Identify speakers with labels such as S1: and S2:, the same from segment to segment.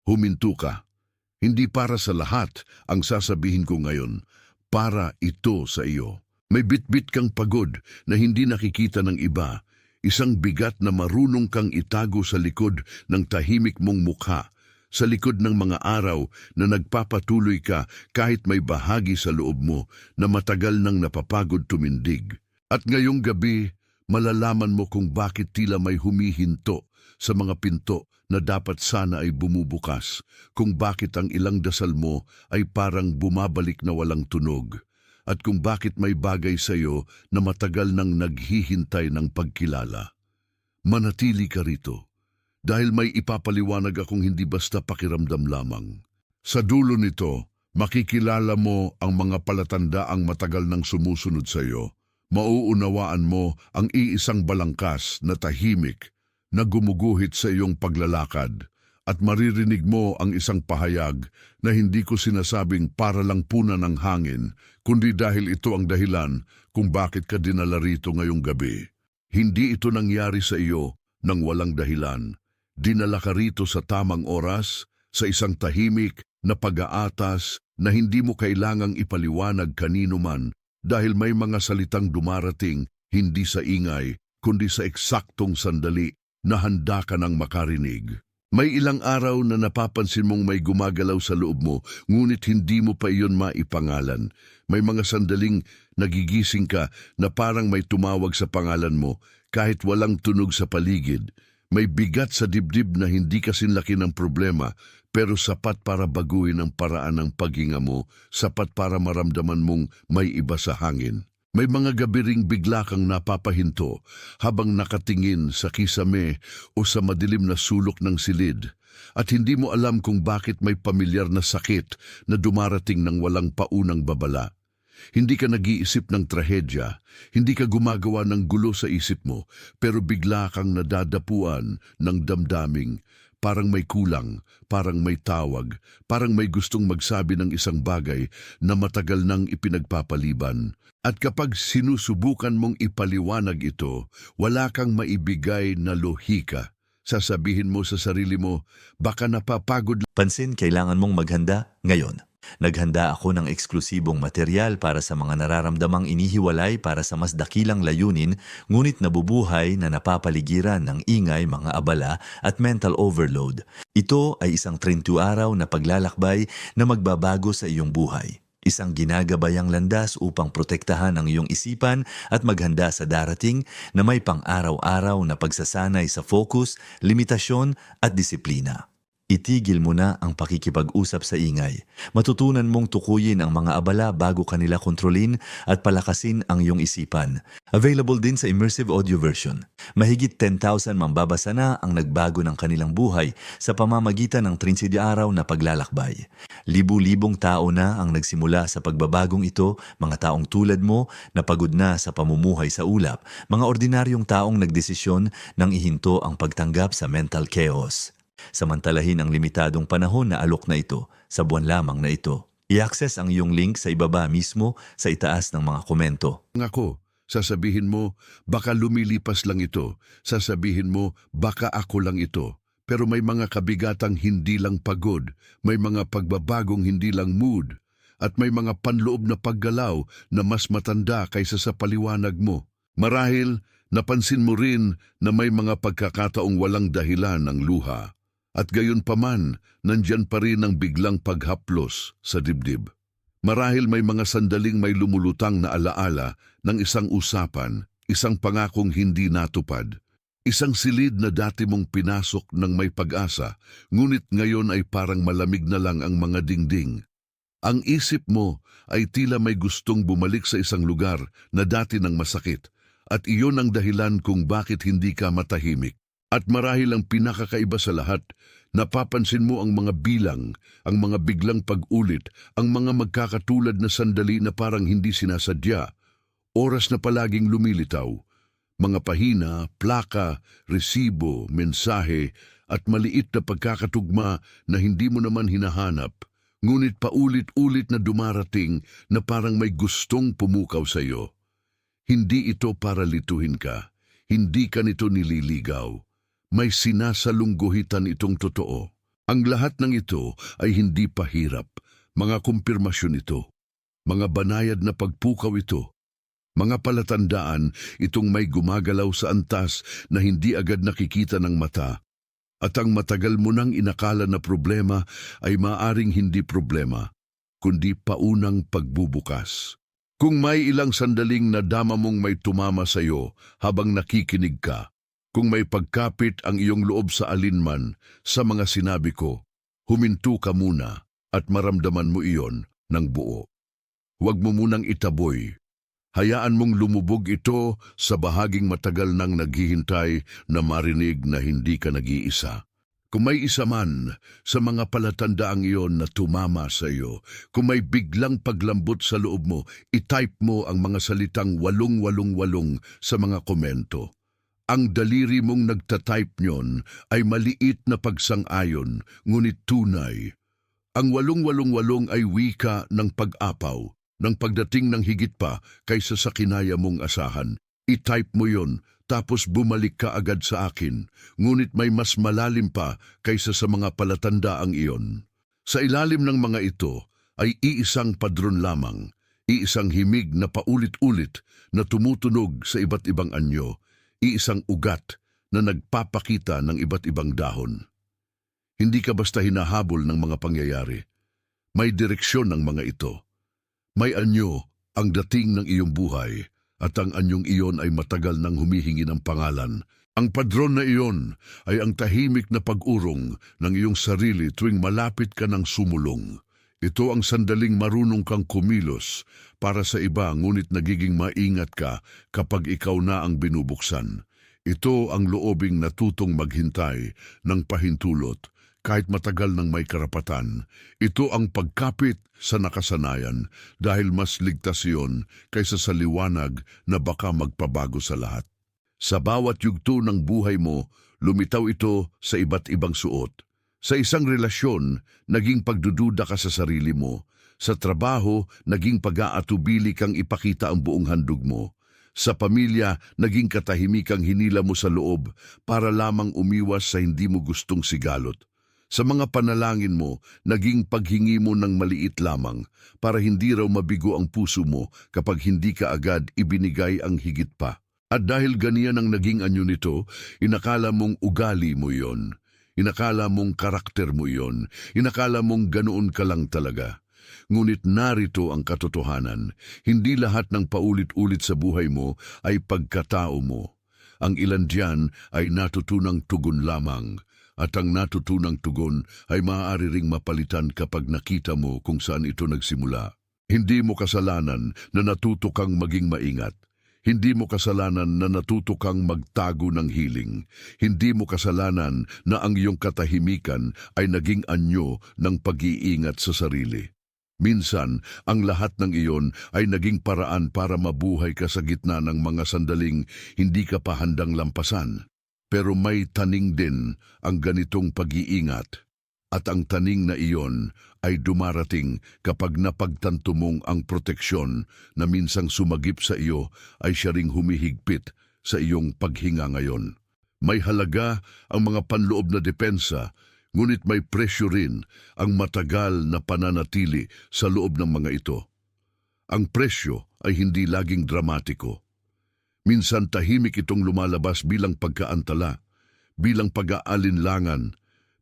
S1: Huminto ka. Hindi para sa lahat ang sasabihin ko ngayon. Para ito sa iyo. May bitbit kang pagod na hindi nakikita ng iba. Isang bigat na marunong kang itago sa likod ng tahimik mong mukha. Sa likod ng mga araw na nagpapatuloy ka kahit may bahagi sa loob mo na matagal nang napapagod tumindig. At ngayong gabi, malalaman mo kung bakit tila may humihinto sa mga pinto na dapat sana ay bumubukas, kung bakit ang ilang dasal mo ay parang bumabalik na walang tunog, at kung bakit may bagay sa iyo na matagal nang naghihintay ng pagkilala. Manatili ka rito, dahil may ipapaliwanag akong hindi basta pakiramdam lamang. Sa dulo nito, makikilala mo ang mga palatandaang matagal nang sumusunod sa iyo. Mauunawaan mo ang iisang balangkas na tahimik na gumuguhit sa iyong paglalakad, at maririnig mo ang isang pahayag na hindi ko sinasabing para lang puna ng hangin, kundi dahil ito ang dahilan kung bakit ka dinala rito ngayong gabi. Hindi ito nangyari sa iyo nang walang dahilan. Dinala ka rito sa tamang oras, sa isang tahimik na pag-aatas na hindi mo kailangang ipaliwanag kanino man, dahil may mga salitang dumarating hindi sa ingay, kundi sa eksaktong sandali na handa ka nang makarinig. May ilang araw na napapansin mong may gumagalaw sa loob mo, ngunit hindi mo pa iyon maipangalan. May mga sandaling nagigising ka na parang may tumawag sa pangalan mo kahit walang tunog sa paligid. May bigat sa dibdib na hindi kasinlaki ng problema, pero sapat para baguhin ang paraan ng paghinga mo, sapat para maramdaman mong may iba sa hangin. May mga gabi ring bigla kang napapahinto habang nakatingin sa kisame o sa madilim na sulok ng silid, at hindi mo alam kung bakit may pamilyar na sakit na dumarating ng walang paunang babala. Hindi ka nag-iisip ng trahedya, hindi ka gumagawa ng gulo sa isip mo, pero bigla kang nadadapuan ng damdaming, parang may kulang, parang may tawag, parang may gustong magsabi ng isang bagay na matagal nang ipinagpapaliban. At kapag sinusubukan mong ipaliwanag ito, wala kang maibigay na lohika. Sasabihin mo sa sarili mo, baka napapagod.
S2: Pansin, kailangan mong maghanda ngayon. Naghanda ako ng eksklusibong material para sa mga nararamdamang inihiwalay para sa mas dakilang layunin, ngunit nabubuhay na napapaligiran ng ingay, mga abala at mental overload. Ito ay isang 32 araw na paglalakbay na magbabago sa iyong buhay. Isang ginagabayang landas upang protektahan ang iyong isipan at maghanda sa darating na may pang-araw-araw na pagsasanay sa focus, limitasyon at disiplina. Itigil mo na ang pakikipag-usap sa ingay. Matutunan mong tukuyin ang mga abala bago kanila kontrolin at palakasin ang iyong isipan. Available din sa immersive audio version. Mahigit 10,000 mambabasa na ang nagbago ng kanilang buhay sa pamamagitan ng 30 araw na paglalakbay. Libu-libong tao na ang nagsimula sa pagbabagong ito, mga taong tulad mo na pagod na sa pamumuhay sa ulap, mga ordinaryong taong nagdesisyon nang ihinto ang pagtanggap sa mental chaos. Samantalahin ang limitadong panahon na alok na ito sa buwan lamang na ito. I-access ang iyong link sa ibaba mismo sa itaas ng mga komento.
S1: Ako, sasabihin mo, baka lumilipas lang ito. Sasabihin mo, baka ako lang ito. Pero may mga kabigatang hindi lang pagod, may mga pagbabagong hindi lang mood, at may mga panloob na paggalaw na mas matanda kaysa sa paliwanag mo. Marahil, napansin mo rin na may mga pagkakataong walang dahilan ng luha. At gayon paman, nandyan pa rin ang biglang paghaplos sa dibdib. Marahil may mga sandaling may lumulutang na alaala ng isang usapan, isang pangakong hindi natupad, isang silid na dati mong pinasok ng may pag-asa, ngunit ngayon ay parang malamig na lang ang mga dingding. Ang isip mo ay tila may gustong bumalik sa isang lugar na dati nang masakit, at iyon ang dahilan kung bakit hindi ka matahimik. At marahil ang pinakakaiba sa lahat, napapansin mo ang mga bilang, ang mga biglang pag-ulit, ang mga magkakatulad na sandali na parang hindi sinasadya, oras na palaging lumilitaw, mga pahina, plaka, resibo, mensahe, at maliit na pagkakatugma na hindi mo naman hinahanap, ngunit paulit-ulit na dumarating na parang may gustong pumukaw sa iyo. Hindi ito para lituhin ka, hindi ka nito nililigaw. May sinasalungguhitan itong totoo. Ang lahat ng ito ay hindi pa hirap. Mga kumpirmasyon ito. Mga banayad na pagpukaw ito. Mga palatandaan itong may gumagalaw sa antas na hindi agad nakikita ng mata. At ang matagal mo nang inakala na problema ay maaring hindi problema, kundi paunang pagbubukas. Kung may ilang sandaling nadama mong may tumama sa iyo habang nakikinig ka, kung may pagkapit ang iyong loob sa alinman sa mga sinabi ko, huminto ka muna at maramdaman mo iyon ng buo. Huwag mo munang itaboy. Hayaan mong lumubog ito sa bahaging matagal nang naghihintay na marinig na hindi ka nag-iisa. Kung may isa man sa mga palatandaang iyon na tumama sa iyo, kung may biglang paglambot sa loob mo, itype mo ang mga salitang 888 sa mga komento. Ang daliri mong nagtatype nyon ay maliit na pagsang-ayon, ngunit tunay. Ang 888 ay wika ng pag-apaw, ng pagdating ng higit pa kaysa sa kinaya mong asahan. I-type mo yon, tapos bumalik ka agad sa akin, ngunit may mas malalim pa kaysa sa mga palatandaang iyon. Sa ilalim ng mga ito ay iisang padron lamang, iisang himig na paulit-ulit na tumutunog sa iba't ibang anyo, iisang ugat na nagpapakita ng iba't ibang dahon. Hindi ka basta hinahabol ng mga pangyayari. May direksyon ng mga ito. May anyo ang dating ng iyong buhay at ang anyong iyon ay matagal nang humihingi ng pangalan. Ang padron na iyon ay ang tahimik na pag-urong ng iyong sarili tuwing malapit ka ng sumulong. Ito ang sandaling marunong kang kumilos para sa iba ngunit nagiging maingat ka kapag ikaw na ang binubuksan. Ito ang loobing natutong maghintay ng pahintulot kahit matagal nang may karapatan. Ito ang pagkapit sa nakasanayan dahil mas ligtas iyon kaysa sa liwanag na baka magpabago sa lahat. Sa bawat yugto ng buhay mo, lumitaw ito sa iba't ibang suot. Sa isang relasyon, naging pagdududa ka sa sarili mo. Sa trabaho, naging pag-aatubili kang ipakita ang buong handog mo. Sa pamilya, naging katahimikang hinila mo sa loob para lamang umiwas sa hindi mo gustong sigalot. Sa mga panalangin mo, naging paghingi mo ng maliit lamang para hindi raw mabigo ang puso mo kapag hindi ka agad ibinigay ang higit pa. At dahil ganiyan ang naging anyo nito, inakala mong ugali mo yon. Inakala mong karakter mo yon. Inakala mong ganoon ka lang talaga. Ngunit narito ang katotohanan. Hindi lahat ng paulit-ulit sa buhay mo ay pagkatao mo. Ang ilan diyan ay natutunang tugon lamang. At ang natutunang tugon ay maaari ring mapalitan kapag nakita mo kung saan ito nagsimula. Hindi mo kasalanan na natuto kang maging maingat. Hindi mo kasalanan na natuto kang magtago ng hiling. Hindi mo kasalanan na ang iyong katahimikan ay naging anyo ng pag-iingat sa sarili. Minsan, ang lahat ng iyon ay naging paraan para mabuhay ka sa gitna ng mga sandaling hindi ka pa handang lampasan. Pero may taning din ang ganitong pag-iingat. At ang taning na iyon ay dumarating kapag napagtanto mong ang proteksyon na minsang sumagip sa iyo ay siya ring humihigpit sa iyong paghinga ngayon. May halaga ang mga panloob na depensa, ngunit may presyo rin ang matagal na pananatili sa loob ng mga ito. Ang presyo ay hindi laging dramatiko. Minsan tahimik itong lumalabas bilang pagkaantala, bilang pag-aalinlangan,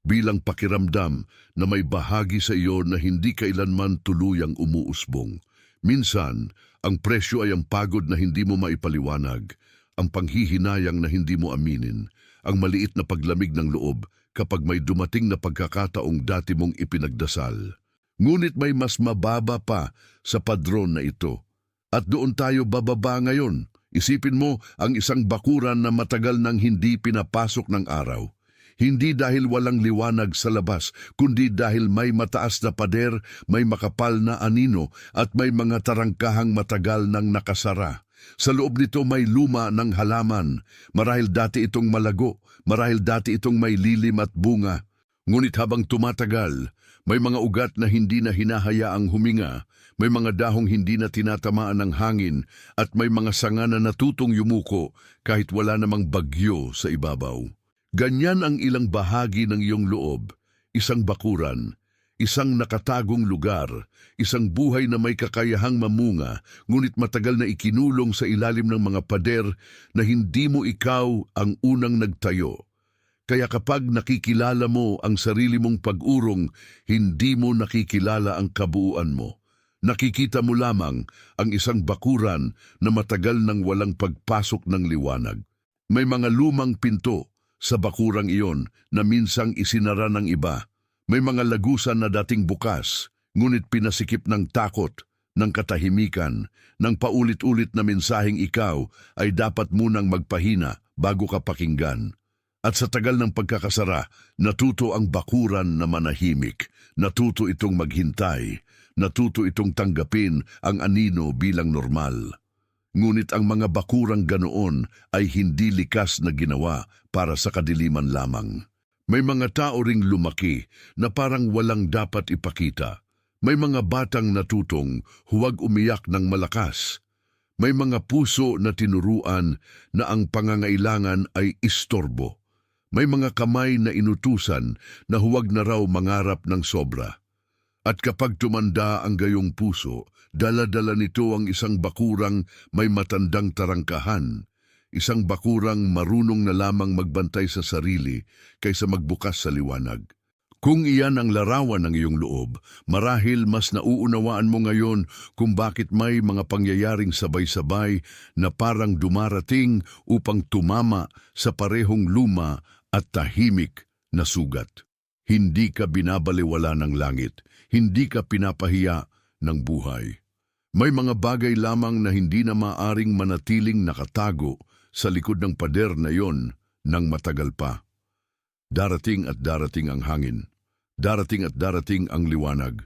S1: bilang pakiramdam na may bahagi sa iyo na hindi kailanman tuluyang umuusbong. Minsan, ang presyo ay ang pagod na hindi mo maipaliwanag, ang panghihinayang na hindi mo aminin, ang maliit na paglamig ng loob kapag may dumating na pagkakataong dati mong ipinagdasal. Ngunit may mas mababa pa sa padron na ito. At doon tayo bababa ngayon. Isipin mo ang isang bakuran na matagal nang hindi pinapasok ng araw. Hindi dahil walang liwanag sa labas, kundi dahil may mataas na pader, may makapal na anino, at may mga tarangkahang matagal nang nakasara. Sa loob nito may luma ng halaman. Marahil dati itong malago, marahil dati itong may lilim at bunga. Ngunit habang tumatagal, may mga ugat na hindi na hinahayaang huminga, may mga dahong hindi na tinatamaan ng hangin, at may mga sanga na natutong yumuko kahit wala namang bagyo sa ibabaw. Ganyan ang ilang bahagi ng iyong loob. isang bakuran, isang nakatagong lugar, isang buhay na may kakayahang mamunga, ngunit matagal na ikinulong sa ilalim ng mga pader na hindi mo ikaw ang unang nagtayo. Kaya kapag nakikilala mo ang sarili mong pag-urong, hindi mo nakikilala ang kabuuan mo. Nakikita mo lamang ang isang bakuran na matagal nang walang pagpasok ng liwanag. May mga lumang pinto sa bakurang iyon na minsang isinara ng iba. May mga lagusan na dating bukas, ngunit pinasikip ng takot, ng katahimikan, ng paulit-ulit na mensaheng ikaw ay dapat munang magpahina bago ka pakinggan. At sa tagal ng pagkakasara, natuto ang bakuran na manahimik, natuto itong maghintay, natuto itong tanggapin ang anino bilang normal. Ngunit ang mga bakurang ganoon ay hindi likas na ginawa para sa kadiliman lamang. May mga tao ring lumaki na parang walang dapat ipakita. May mga batang natutong huwag umiyak ng malakas. May mga puso na tinuruan na ang pangangailangan ay istorbo. May mga kamay na inutusan na huwag na raw mangarap ng sobra. At kapag tumanda ang gayong puso, dala-dala nito ang isang bakurang may matandang tarangkahan, isang bakurang marunong na lamang magbantay sa sarili kaysa magbukas sa liwanag. Kung iyan ang larawan ng iyong loob, marahil mas nauunawaan mo ngayon kung bakit may mga pangyayaring sabay-sabay na parang dumarating upang tumama sa parehong luma at tahimik na sugat. Hindi ka binabaliwala ng langit, hindi ka pinapahiya ng buhay. May mga bagay lamang na hindi na maaring manatiling nakatago sa likod ng pader na yon ng matagal pa. Darating at darating ang hangin. Darating at darating ang liwanag.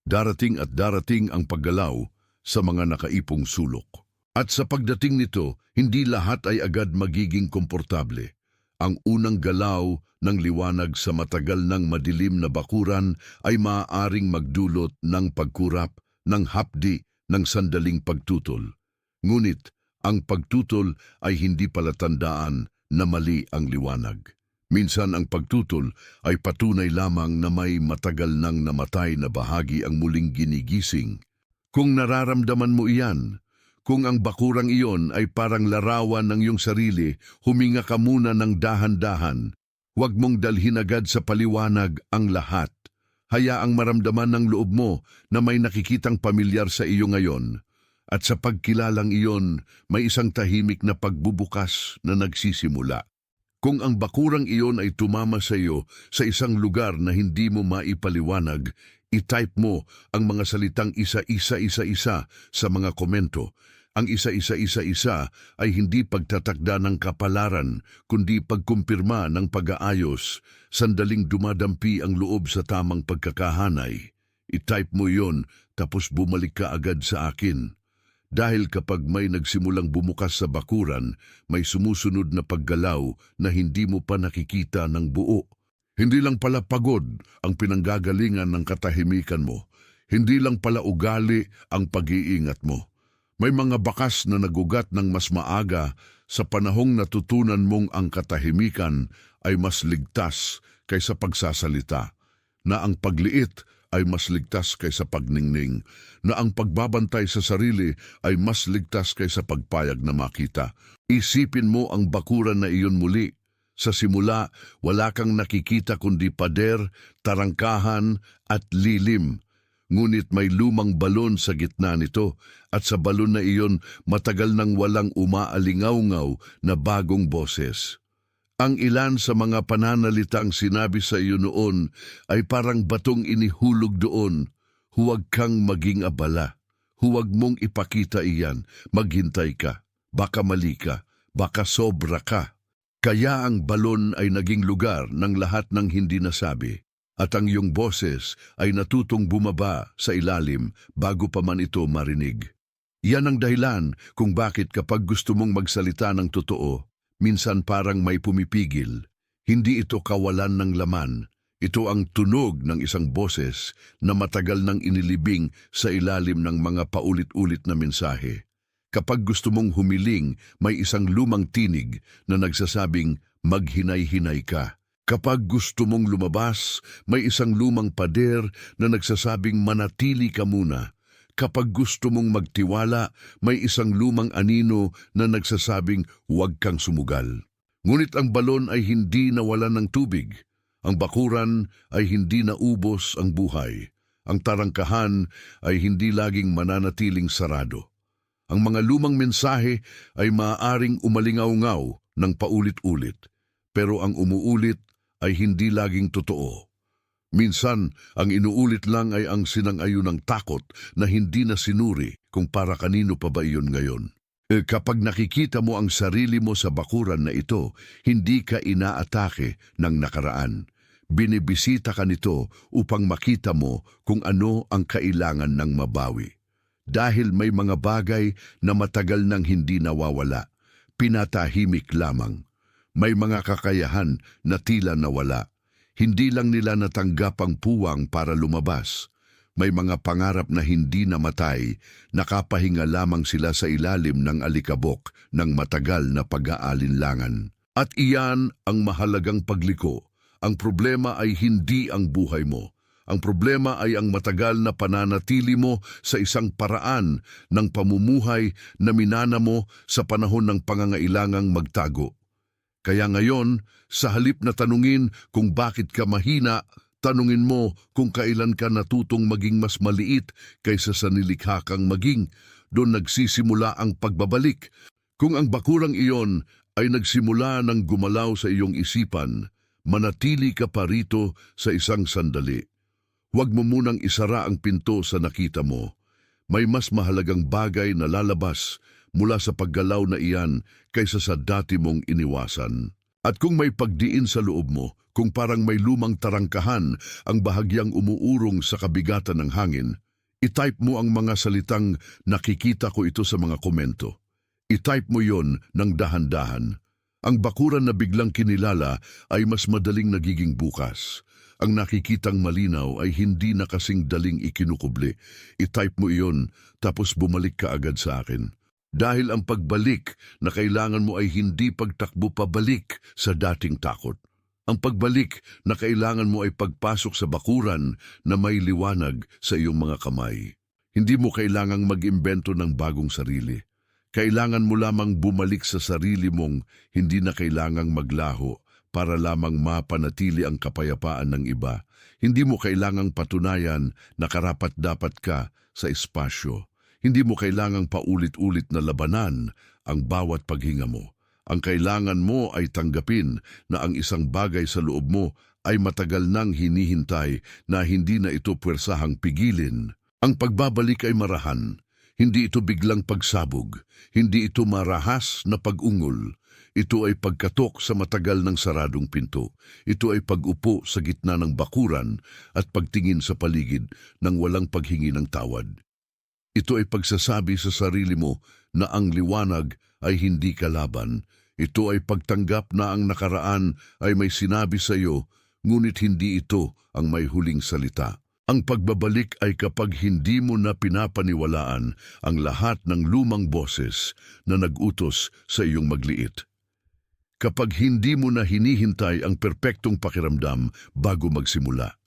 S1: Darating at darating ang paggalaw sa mga nakaipong sulok. At sa pagdating nito, hindi lahat ay agad magiging komportable. Ang unang galaw ng liwanag sa matagal ng madilim na bakuran ay maaaring magdulot ng pagkurap, ng hapdi, ng sandaling pagtutol. Ngunit, ang pagtutol ay hindi palatandaan na mali ang liwanag. Minsan ang pagtutol ay patunay lamang na may matagal nang namatay na bahagi ang muling ginigising. Kung nararamdaman mo iyan, kung ang bakurang iyon ay parang larawan ng iyong sarili, huminga ka muna ng dahan-dahan. Huwag mong dalhin agad sa paliwanag ang lahat. Hayaang maramdaman ng loob mo na may nakikitang pamilyar sa iyo ngayon. At sa pagkilalang iyon, may isang tahimik na pagbubukas na nagsisimula. Kung ang bakurang iyon ay tumama sa iyo sa isang lugar na hindi mo maipaliwanag, i-type mo ang mga salitang isa-isa-isa-isa sa mga komento. Ang isa-isa-isa-isa ay hindi pagtatakda ng kapalaran, kundi pagkumpirma ng pag-aayos, sandaling dumadampi ang loob sa tamang pagkakahanay. I-type mo yon, tapos bumalik ka agad sa akin. Dahil kapag may nagsimulang bumukas sa bakuran, may sumusunod na paggalaw na hindi mo pa nakikita ng buo. Hindi lang pala pagod ang pinanggagalingan ng katahimikan mo. Hindi lang pala ugali ang pag-iingat mo. May mga bakas na nagugat ng mas maaga sa panahong natutunan mong ang katahimikan ay mas ligtas kaysa pagsasalita, na ang pagliit ay mas ligtas kaysa pagningning, na ang pagbabantay sa sarili ay mas ligtas kaysa pagpayag na makita. Isipin mo ang bakuran na iyon muli. Sa simula, wala kang nakikita kundi pader, tarangkahan at lilim. Ngunit may lumang balon sa gitna nito at sa balon na iyon matagal nang walang umaalingaw-ngaw na bagong boses. Ang ilan sa mga pananalitang sinabi sa iyo noon ay parang batong inihulog doon. Huwag kang maging abala. Huwag mong ipakita iyan. Maghintay ka. Baka mali ka. Baka sobra ka. Kaya ang balon ay naging lugar ng lahat ng hindi nasabi. At ang iyong boses ay natutong bumaba sa ilalim bago pa man ito marinig. Yan ang dahilan kung bakit kapag gusto mong magsalita ng totoo, minsan parang may pumipigil. Hindi ito kawalan ng laman. Ito ang tunog ng isang boses na matagal nang inilibing sa ilalim ng mga paulit-ulit na mensahe. Kapag gusto mong humiling, may isang lumang tinig na nagsasabing maghinay-hinay ka. Kapag gusto mong lumabas, may isang lumang pader na nagsasabing manatili ka muna. Kapag gusto mong magtiwala, may isang lumang anino na nagsasabing huwag kang sumugal. Ngunit ang balon ay hindi nawalan ng tubig. Ang bakuran ay hindi naubos ang buhay. Ang tarangkahan ay hindi laging mananatiling sarado. Ang mga lumang mensahe ay maaaring umalingaw-ngaw ng paulit-ulit, pero ang umuulit ay hindi laging totoo. Minsan, ang inuulit lang ay ang sinang-ayunang takot na hindi na sinuri kung para kanino pa ba iyon ngayon. Kapag nakikita mo ang sarili mo sa bakuran na ito, hindi ka inaatake ng nakaraan. Binibisita ka nito upang makita mo kung ano ang kailangan ng mabawi. Dahil may mga bagay na matagal nang hindi nawawala, pinatahimik lamang. May mga kakayahan na tila nawala. Hindi lang nila natanggap ang puwang para lumabas. May mga pangarap na hindi namatay, nakapahinga lamang sila sa ilalim ng alikabok ng matagal na pag-aalinlangan. At iyan ang mahalagang pagliko. Ang problema ay hindi ang buhay mo. Ang problema ay ang matagal na pananatili mo sa isang paraan ng pamumuhay na minana mo sa panahon ng pangangailangang magtago. Kaya ngayon, sa halip na tanungin kung bakit ka mahina, tanungin mo kung kailan ka natutong maging mas maliit kaysa sa nilikha kang maging. Doon nagsisimula ang pagbabalik. Kung ang bakurang iyon ay nagsimula ng gumalaw sa iyong isipan, manatili ka pa rito sa isang sandali. Huwag mo munang isara ang pinto sa nakita mo. May mas mahalagang bagay na lalabas mula sa paggalaw na iyan kaysa sa dati mong iniwasan. At kung may pagdiin sa loob mo, kung parang may lumang tarangkahan ang bahagyang umuurong sa kabigatan ng hangin, itype mo ang mga salitang nakikita ko ito sa mga komento. Itype mo yon ng dahan-dahan. Ang bakuran na biglang kinilala ay mas madaling nagiging bukas. Ang nakikitang malinaw ay hindi na kasing daling ikinukubli. Itype mo iyon, tapos bumalik ka agad sa akin. Dahil ang pagbalik na kailangan mo ay hindi pagtakbo pabalik sa dating takot. Ang pagbalik na kailangan mo ay pagpasok sa bakuran na may liwanag sa iyong mga kamay. Hindi mo kailangang mag-imbento ng bagong sarili. Kailangan mo lamang bumalik sa sarili mong hindi na kailangang maglaho para lamang mapanatili ang kapayapaan ng iba. Hindi mo kailangang patunayan na karapat-dapat ka sa espasyo. Hindi mo kailangang paulit-ulit na labanan ang bawat paghinga mo. Ang kailangan mo ay tanggapin na ang isang bagay sa loob mo ay matagal nang hinihintay na hindi na ito puwersahang pigilin. Ang pagbabalik ay marahan. Hindi ito biglang pagsabog. Hindi ito marahas na pag-ungol. Ito ay pagkatok sa matagal ng saradong pinto. Ito ay pag-upo sa gitna ng bakuran at pagtingin sa paligid ng walang paghingi ng tawad. Ito ay pagsasabi sa sarili mo na ang liwanag ay hindi kalaban. Ito ay pagtanggap na ang nakaraan ay may sinabi sa iyo, ngunit hindi ito ang may huling salita. Ang pagbabalik ay kapag hindi mo na pinapaniwalaan ang lahat ng lumang boses na nag-utos sa iyong magliit. Kapag hindi mo na hinihintay ang perpektong pakiramdam bago magsimula.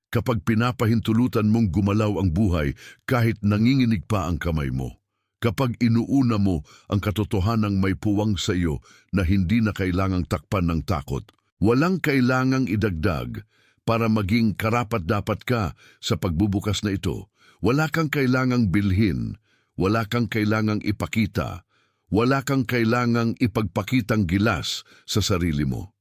S1: Kapag pinapahintulutan mong gumalaw ang buhay kahit nanginginig pa ang kamay mo. Kapag inuuna mo ang katotohanang may puwang sa iyo na hindi na kailangang takpan ng takot. Walang kailangang idagdag para maging karapat-dapat ka sa pagbubukas na ito. Wala kang kailangang bilhin. Wala kang kailangang ipakita. Wala kang kailangang ipagpakitang gilas sa sarili mo.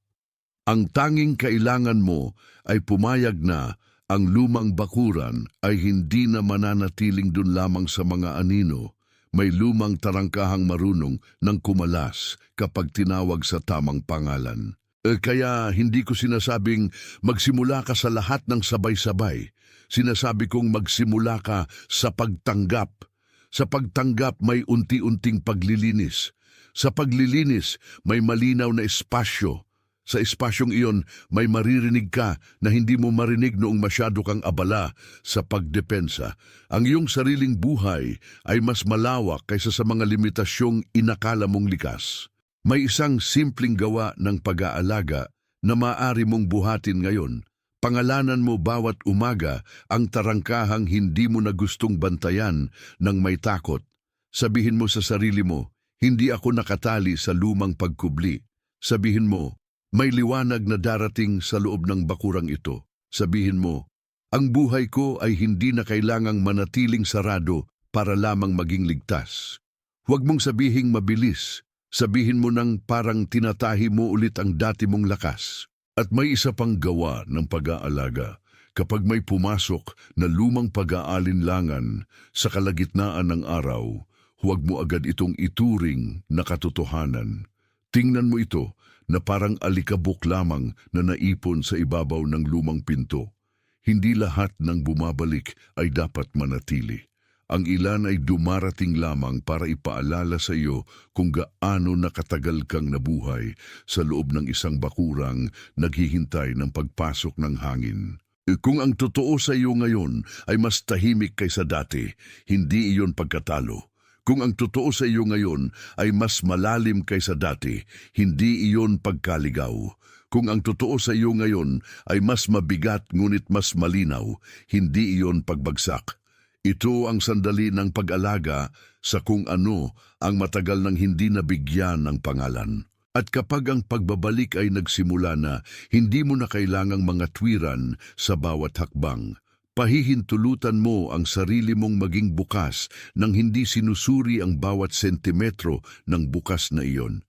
S1: Ang tanging kailangan mo ay pumayag na ang lumang bakuran ay hindi na mananatiling dun lamang sa mga anino. May lumang tarangkahang marunong ng kumalas kapag tinawag sa tamang pangalan. Kaya hindi ko sinasabing magsimula ka sa lahat ng sabay-sabay. Sinasabi kong magsimula ka sa pagtanggap. Sa pagtanggap may unti-unting paglilinis. Sa paglilinis may malinaw na espasyo. Sa espasyong iyon, may maririnig ka na hindi mo marinig noong masyado kang abala sa pagdepensa. Ang iyong sariling buhay ay mas malawak kaysa sa mga limitasyong inakala mong likas. May isang simpleng gawa ng pag-aalaga na maaari mong buhatin ngayon. Pangalanan mo bawat umaga ang tarangkahang hindi mo na gustong bantayan ng may takot. Sabihin mo sa sarili mo, hindi ako nakatali sa lumang pagkubli. Sabihin mo, may liwanag na darating sa loob ng bakurang ito. Sabihin mo, ang buhay ko ay hindi na kailangang manatiling sarado para lamang maging ligtas. Huwag mong sabihing mabilis. Sabihin mo nang parang tinatahi mo ulit ang dati mong lakas. At may isa pang gawa ng pag-aalaga. Kapag may pumasok na lumang pag-aalinlangan sa kalagitnaan ng araw, huwag mo agad itong ituring na katotohanan. Tingnan mo ito na parang alikabok lamang na naipon sa ibabaw ng lumang pinto. Hindi lahat ng bumabalik ay dapat manatili. Ang ilan ay dumarating lamang para ipaalala sa iyo kung gaano nakatagal kang nabuhay sa loob ng isang bakurang naghihintay ng pagpasok ng hangin. Kung ang totoo sa iyo ngayon ay mas tahimik kaysa dati, hindi iyon pagkatalo. Kung ang totoo sa iyo ngayon ay mas malalim kaysa dati, hindi iyon pagkaligaw. Kung ang totoo sa iyo ngayon ay mas mabigat ngunit mas malinaw, hindi iyon pagbagsak. Ito ang sandali ng pag-alaga sa kung ano ang matagal nang hindi nabigyan ng pangalan. At kapag ang pagbabalik ay nagsimula na, hindi mo na kailangang mga tuwiran sa bawat hakbang. Pahihintulutan mo ang sarili mong maging bukas nang hindi sinusuri ang bawat sentimetro ng bukas na iyon.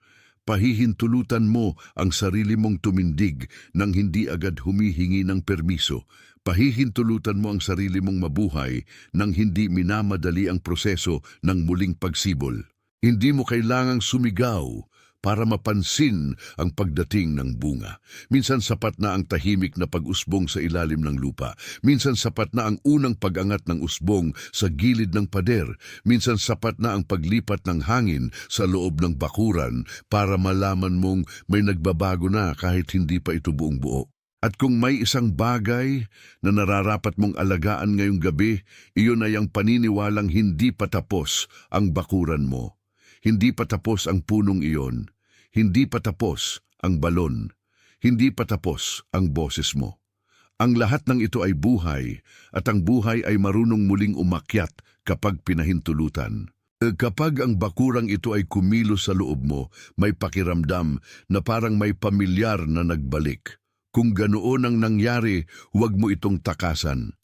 S1: Pahihintulutan mo ang sarili mong tumindig nang hindi agad humihingi ng permiso. Pahihintulutan mo ang sarili mong mabuhay nang hindi minamadali ang proseso ng muling pagsibol. Hindi mo kailangang sumigaw para mapansin ang pagdating ng bunga. Minsan sapat na ang tahimik na pag-usbong sa ilalim ng lupa. Minsan sapat na ang unang pag-angat ng usbong sa gilid ng pader. Minsan sapat na ang paglipat ng hangin sa loob ng bakuran para malaman mong may nagbabago na kahit hindi pa ito buong buo. At kung may isang bagay na nararapat mong alagaan ngayong gabi, iyon ay ang paniniwalang hindi pa tapos ang bakuran mo. Hindi pa tapos ang punong iyon. Hindi pa tapos ang balon. Hindi pa tapos ang boses mo. Ang lahat ng ito ay buhay, at ang buhay ay marunong muling umakyat kapag pinahintulutan. Kapag ang bakurang ito ay kumilos sa loob mo, may pakiramdam na parang may pamilyar na nagbalik. Kung ganoon ang nangyari, huwag mo itong takasan.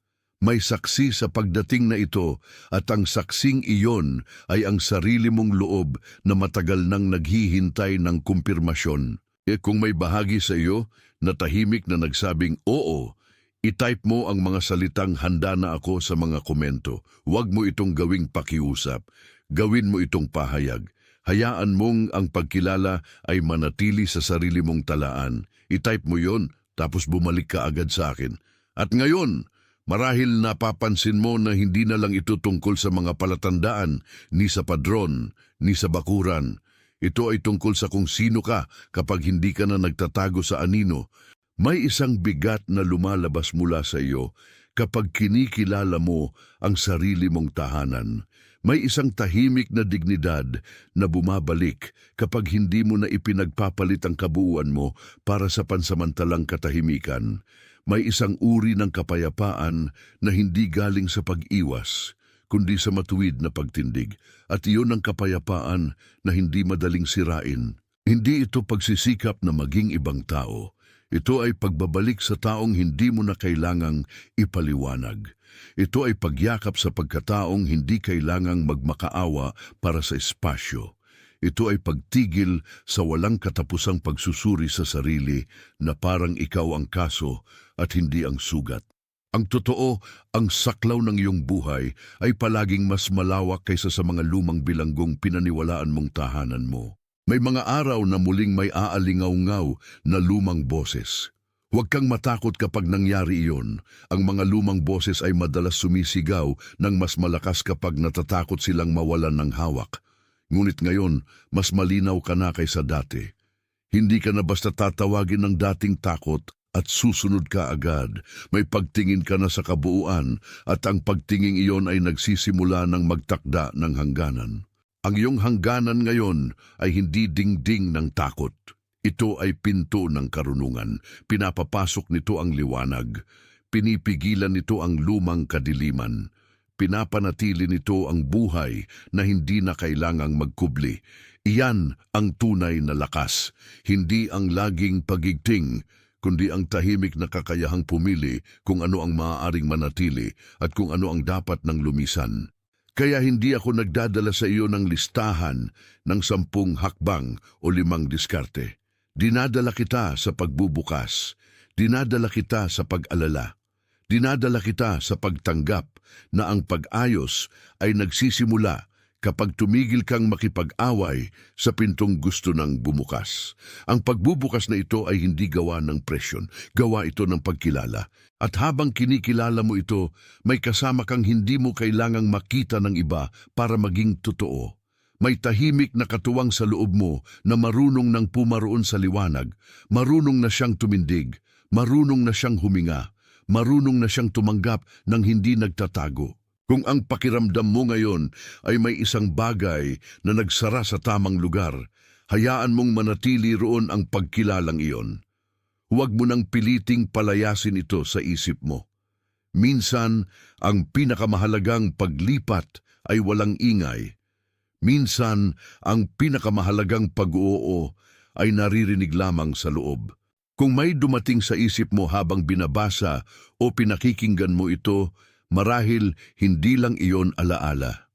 S1: May saksi sa pagdating na ito at ang saksing iyon ay ang sarili mong loob na matagal nang naghihintay ng kumpirmasyon. Kung may bahagi sa iyo na tahimik na nagsabing oo, i-type mo ang mga salitang handa na ako sa mga komento. Huwag mo itong gawing pakiusap. Gawin mo itong pahayag. Hayaan mong ang pagkilala ay manatili sa sarili mong talaan. I-type mo yon, tapos bumalik ka agad sa akin. At ngayon, marahil napapansin mo na hindi na lang ito tungkol sa mga palatandaan, ni sa padron, ni sa bakuran. Ito ay tungkol sa kung sino ka kapag hindi ka na nagtatago sa anino. May isang bigat na lumalabas mula sa iyo kapag kinikilala mo ang sarili mong tahanan. May isang tahimik na dignidad na bumabalik kapag hindi mo na ipinagpapalit ang kabuuan mo para sa pansamantalang katahimikan. May isang uri ng kapayapaan na hindi galing sa pag-iwas, kundi sa matuwid na pagtindig. At iyon ang kapayapaan na hindi madaling sirain. Hindi ito pagsisikap na maging ibang tao. Ito ay pagbabalik sa taong hindi mo na kailangang ipaliwanag. Ito ay pagyakap sa pagkataong hindi kailangang magmakaawa para sa espasyo. Ito ay pagtigil sa walang katapusang pagsusuri sa sarili na parang ikaw ang kaso at hindi ang sugat. Ang totoo, ang saklaw ng iyong buhay ay palaging mas malawak kaysa sa mga lumang bilanggong pinaniwalaan mong tahanan mo. May mga araw na muling may aalingaw-ngaw na lumang boses. Huwag kang matakot kapag nangyari iyon. Ang mga lumang boses ay madalas sumisigaw ng mas malakas kapag natatakot silang mawalan ng hawak. Ngunit ngayon, mas malinaw ka na kaysa dati. Hindi ka na basta tatawagin ng dating takot at susunod ka agad. May pagtingin ka na sa kabuuan at ang pagtingin iyon ay nagsisimula ng magtakda ng hangganan. Ang iyong hangganan ngayon ay hindi dingding ng takot. Ito ay pinto ng karunungan. Pinapapasok nito ang liwanag. Pinipigilan nito ang lumang kadiliman. Pinapanatili nito ang buhay na hindi na kailangang magkubli. Iyan ang tunay na lakas, hindi ang laging pagigting, kundi ang tahimik na kakayahang pumili kung ano ang maaaring manatili at kung ano ang dapat nang lumisan. Kaya hindi ako nagdadala sa iyo ng listahan ng 10 hakbang o 5 diskarte. Dinadala kita sa pagbubukas, dinadala kita sa pag-alala, dinadala kita sa pagtanggap na ang pag-ayos ay nagsisimula kapag tumigil kang makipag-away sa pintong gusto ng bumukas. Ang pagbubukas na ito ay hindi gawa ng presyon, gawa ito ng pagkilala. At habang kinikilala mo ito, may kasama kang hindi mo kailangang makita ng iba para maging totoo. May tahimik na katuwang sa loob mo na marunong nang pumaroon sa liwanag, marunong na siyang tumindig, marunong na siyang huminga, marunong na siyang tumanggap ng hindi nagtatago. Kung ang pakiramdam mo ngayon ay may isang bagay na nagsara sa tamang lugar, hayaan mong manatili roon ang pagkilalang iyon. Huwag mo nang piliting palayasin ito sa isip mo. Minsan, ang pinakamahalagang paglipat ay walang ingay. Minsan, ang pinakamahalagang pag-oo ay naririnig lamang sa loob. Kung may dumating sa isip mo habang binabasa o pinakikinggan mo ito, marahil hindi lang iyon alaala.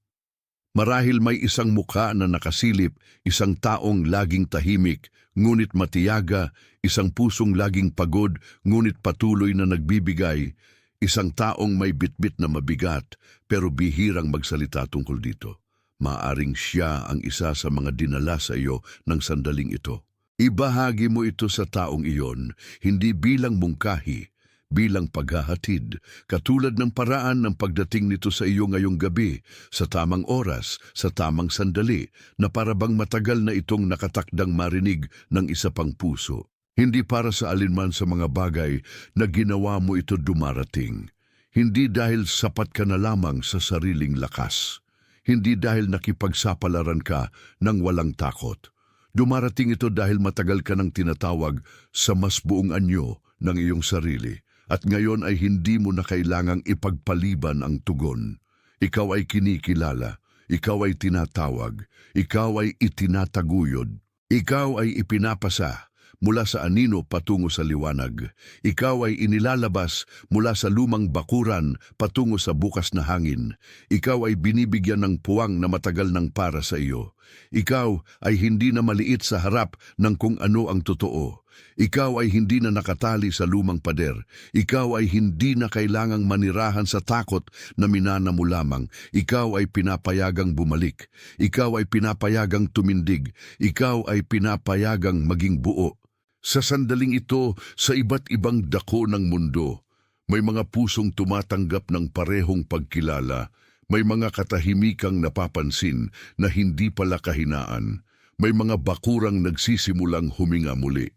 S1: Marahil may isang mukha na nakasilip, isang taong laging tahimik, ngunit matiyaga, isang pusong laging pagod, ngunit patuloy na nagbibigay, isang taong may bitbit na mabigat, pero bihirang magsalita tungkol dito. Maaring siya ang isa sa mga dinala sa iyo ng sandaling ito. Ibahagi mo ito sa taong iyon, hindi bilang mungkahi, bilang paghahatid, katulad ng paraan ng pagdating nito sa iyo ngayong gabi, sa tamang oras, sa tamang sandali, na parabang matagal na itong nakatakdang marinig ng isa pang puso. Hindi para sa alinman sa mga bagay na ginawa mo ito dumarating. Hindi dahil sapat ka na lamang sa sariling lakas. Hindi dahil nakipagsapalaran ka ng walang takot. Dumarating ito dahil matagal ka nang tinatawag sa mas buong anyo ng iyong sarili. At ngayon ay hindi mo na kailangang ipagpaliban ang tugon. Ikaw ay kinikilala, ikaw ay tinatawag, ikaw ay itinataguyod, ikaw ay ipinapasa mula sa anino patungo sa liwanag. Ikaw ay inilalabas mula sa lumang bakuran patungo sa bukas na hangin. Ikaw ay binibigyan ng puwang na matagal nang para sa iyo. Ikaw ay hindi na maliit sa harap ng kung ano ang totoo. Ikaw ay hindi na nakatali sa lumang pader. Ikaw ay hindi na kailangang manirahan sa takot na minana mo lamang. Ikaw ay pinapayagang bumalik. Ikaw ay pinapayagang tumindig. Ikaw ay pinapayagang maging buo. Sa sandaling ito, sa iba't ibang dako ng mundo, may mga pusong tumatanggap ng parehong pagkilala. May mga katahimikang napapansin na hindi pala kahinaan. May mga bakurang nagsisimulang huminga muli.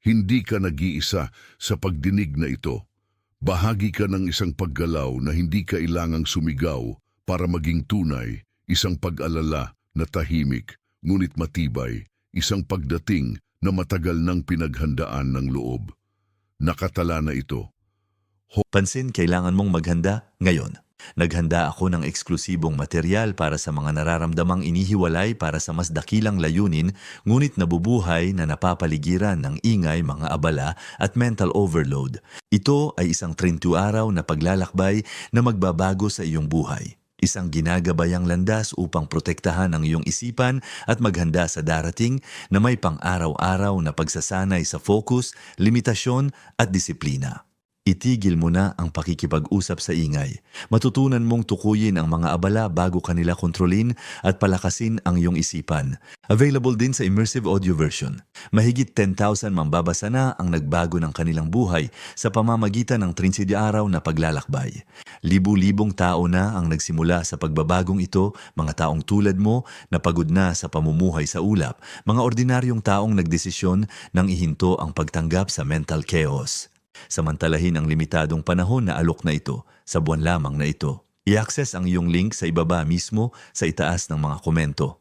S1: Hindi ka nag-iisa sa pagdinig na ito. Bahagi ka ng isang paggalaw na hindi kailangang sumigaw para maging tunay, isang pag-alala na tahimik, ngunit matibay, isang pagdating na matagal nang pinaghandaan ng loob. Nakatala na ito.
S2: Pansin, kailangan mong maghanda ngayon. Naghanda ako ng eksklusibong material para sa mga nararamdamang inihiwalay para sa mas dakilang layunin, ngunit nabubuhay na napapaligiran ng ingay, mga abala at mental overload. Ito ay isang 30 araw na paglalakbay na magbabago sa iyong buhay. Isang ginagabayang landas upang protektahan ang iyong isipan at maghanda sa darating na may pang-araw-araw na pagsasanay sa focus, limitasyon at disiplina. Itigil mo na ang pakikipag-usap sa ingay. Matutunan mong tukuyin ang mga abala bago kanila kontrolin at palakasin ang iyong isipan. Available din sa immersive audio version. Mahigit 10,000 mambabasa na ang nagbago ng kanilang buhay sa pamamagitan ng 30 araw na paglalakbay. Libu-libong tao na ang nagsimula sa pagbabagong ito, mga taong tulad mo na pagod na sa pamumuhay sa ulap, mga ordinaryong taong nagdesisyon nang ihinto ang pagtanggap sa mental chaos. Samantalahin ang limitadong panahon na alok na ito sa buwan lamang na ito. I-access ang iyong link sa ibaba mismo sa itaas ng mga komento.